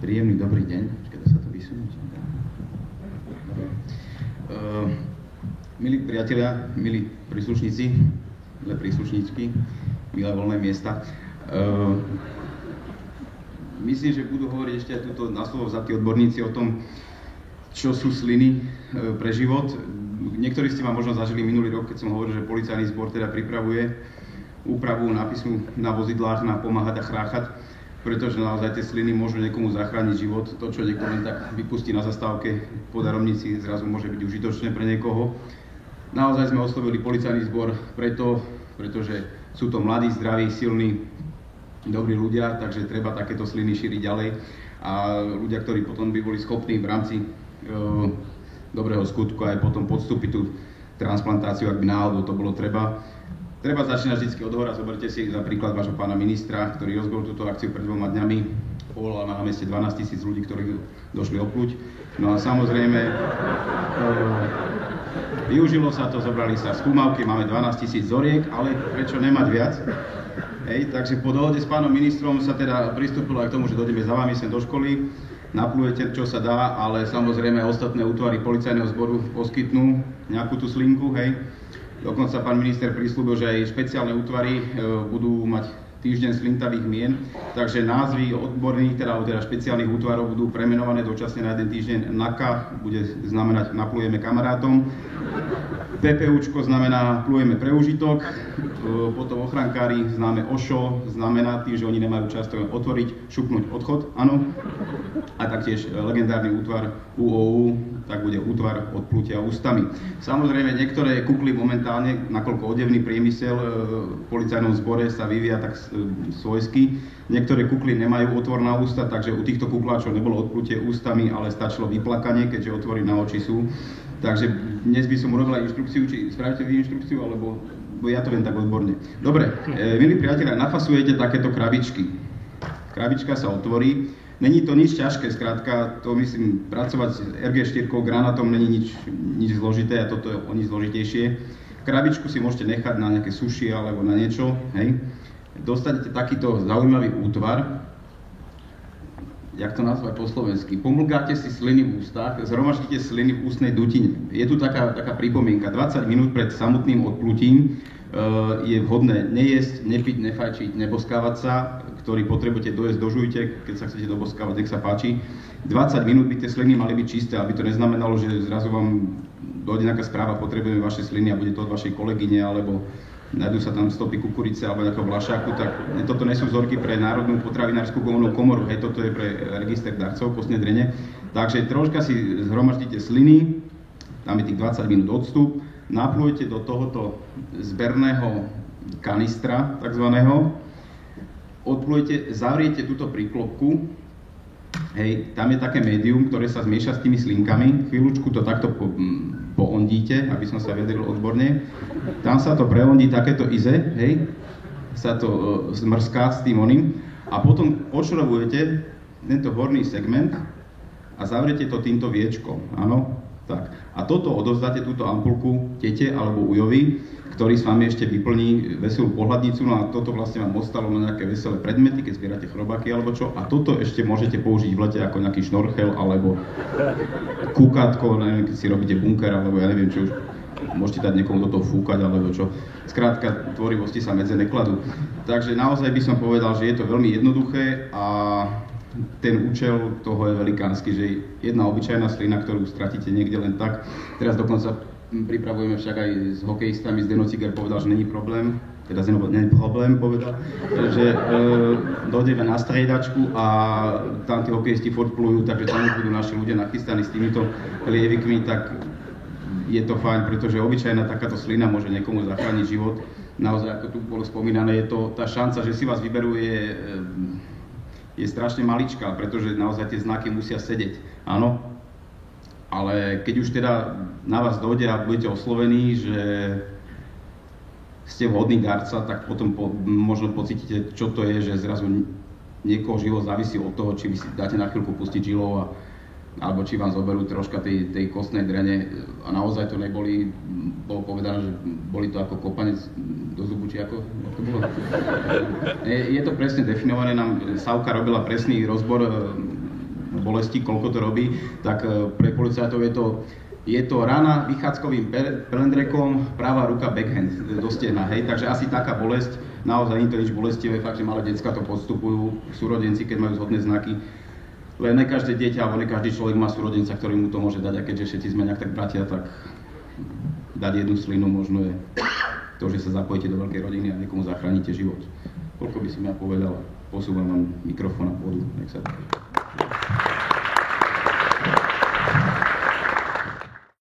Príjemný dobrý deň. Počkaj, dá sa to vysunúť. Milí priatelia, milí príslušníci, milé príslušníčky, milé voľné miesta. Myslím, že budú hovoriť ešte aj túto na slovo vzatí odborníci o tom, čo sú sliny pre život. Niektorí ste ma možno zažili minulý rok, keď som hovoril, že policajný zbor teda pripravuje úpravu nápisu na vozidlách na pomáhať a chráchať, pretože naozaj tie sliny môžu niekomu zachrániť život. To, čo niekto len tak vypustí na zastávke po darovnici, zrazu môže byť užitočné pre niekoho. Naozaj sme oslovili policajný zbor pretože sú to mladí, zdraví, silní, dobrí ľudia, takže treba takéto sliny šíriť ďalej. A ľudia, ktorí potom by boli schopní v rámci dobrého skutku aj potom podstúpiť tú transplantáciu, ak by náhodou to bolo treba. Treba začínať vždy od hora. Zoberte si za príklad vášho pána ministra, ktorý rozbehol túto akciu pred 2 dňami. Povolal na meste 12 000 ľudí, ktorí došli opluť. No a samozrejme, využilo sa to, zobrali sa skúmavky, máme 12 000 zoriek, ale prečo nemať viac? Hej, takže po dohode s pánom ministrom sa teda pristúpilo aj k tomu, že dojdeme za vami sem do školy, naplujete, čo sa dá, ale samozrejme ostatné útvary policajného zboru poskytnú nejakú tú slinku, hej. Dokonca pán minister prislúbil, že aj špeciálne útvary budú mať týždeň slintavých mien, takže názvy odborných, teda špeciálnych útvarov budú premenované dočasne na jeden týždeň. NAKA bude znamenať naplujeme kamarátom, PPUčko znamená plujeme pre užitok, potom ochrankári známe OŠO, znamená tým, že oni nemajú často otvoriť, šupnúť odchod, áno. A taktiež legendárny útvar UOU, tak bude útvar odplutia ústami. Samozrejme, niektoré kukly momentálne, nakoľko odevný priemysel v policajnom zbore sa vyvíja tak svojsky, niektoré kukly nemajú otvor na ústa, takže u týchto kukláčov nebolo odplutie ústami, ale stačilo vyplakanie, keďže otvory na oči sú. Takže dnes by som urobil inštrukciu, či spravíte vy inštrukciu, alebo ja to viem tak odborne. Dobre, milí priatelia, nafasujete takéto krabičky. Krabička sa otvorí. Není to nič ťažké, skrátka, to myslím, pracovať s RG4 granátom není nič zložité a toto je o nič zložitejšie. Krabičku si môžete nechať na nejaké suši alebo na niečo, hej. Dostanete takýto zaujímavý útvar, jak to nazvať po slovensky, pomlgáte si sliny v ústach, zhromaždíte sliny v ústnej dutine. Je tu taká pripomienka, 20 minút pred samotným odplutím je vhodné nejesť, nepiť, nefajčiť, neboskávať sa, ktorý potrebujete dojesť, dožujte, keď sa chcete doboskávať, nech sa páči. 20 minút by tie sliny mali byť čisté, aby to neznamenalo, že zrazu vám dojde nejaká správa, potrebujeme vaše sliny a bude to od vašej kolegyne, alebo nájdú sa tam stopy kukurice alebo nejakého vlašáku, tak toto nie sú vzorky pre Národnú potravinárskú komoru, hej, toto je pre register darcov, kostné drene. Takže troška si zhromaždíte sliny, tam je tých 20 minút odstup, naplujete do tohoto zberného kanistra, takzvaného, odplujete, zavriete túto príklopku, hej, tam je také médium, ktoré sa zmieša s tými slinkami, chvíľučku to takto poondíte, aby som sa vedel odborne, tam sa to preondí takéto ize, hej, sa to zmrská s tým oným a potom odšrobujete tento horný segment a zavriete to týmto viečkom, áno, tak. A toto odovzdáte túto ampulku tete alebo ujovi, ktorý s vami ešte vyplní veselú pohľadnicu, no a toto vlastne vám ostalo na nejaké veselé predmety, keď zbierate chrobáky alebo čo, a toto ešte môžete použiť v lete ako nejaký šnorchel alebo kúkatko, neviem, keď si robíte bunker, alebo ja neviem, čo už môžete dať niekomu do toho fúkať, alebo čo. Skrátka, tvorivosti sa medze nekladú. Takže naozaj by som povedal, že je to veľmi jednoduché a ten účel toho je velikánsky, že jedna obyčajná slina, ktorú stratíte niekde len tak. Teraz dokonca pripravujeme však aj s hokejistami, Zdeno Ciger povedal, že není problém, teda Zdeno není problém povedal, že dojdeme na striedačku a tam tí hokejisti furt plujú, takže tam už budú naši ľudia nachystaní s týmito lievikmi, tak je to fajn, pretože obyčajná takáto slina môže niekomu zachrániť život. Naozaj, ako tu bolo spomínané, je to tá šanca, že si vás vyberú, je strašne maličká, pretože naozaj tie znaky musia sedieť, áno. Ale keď už teda na vás dojde a budete oslovení, že ste vhodný darca, tak potom možno pocítite, čo to je, že zrazu niekoho život závisí od toho, či vy si dáte na chvíľku pustiť žilov alebo či vám zoberú troška tej kostnej drene a naozaj to neboli, bolo povedané, že boli to ako kopanec do zubu, či ako to bolo. Je to presne definované, nám Savka robila presný rozbor bolesti, koľko to robí, tak pre policajtov je to rana vychádzkovým pelendrekom, pravá ruka backhand do stehna, hej, takže asi taká bolesť, naozaj nie to nič bolestivé, fakt, že malé decká to podstupujú, súrodenci, keď majú zhodné znaky, len ne každé dieťa alebo ne každý človek má súrodenca, ktorý mu to môže dať, a keďže všetci sme nejak tak bratia, tak dať jednu slinu možno je to, že sa zapojíte do veľkej rodiny a niekomu zachránite život. Koľko by som ja povedal, posúvam vám mikrofón a pôdu, nech sa páči.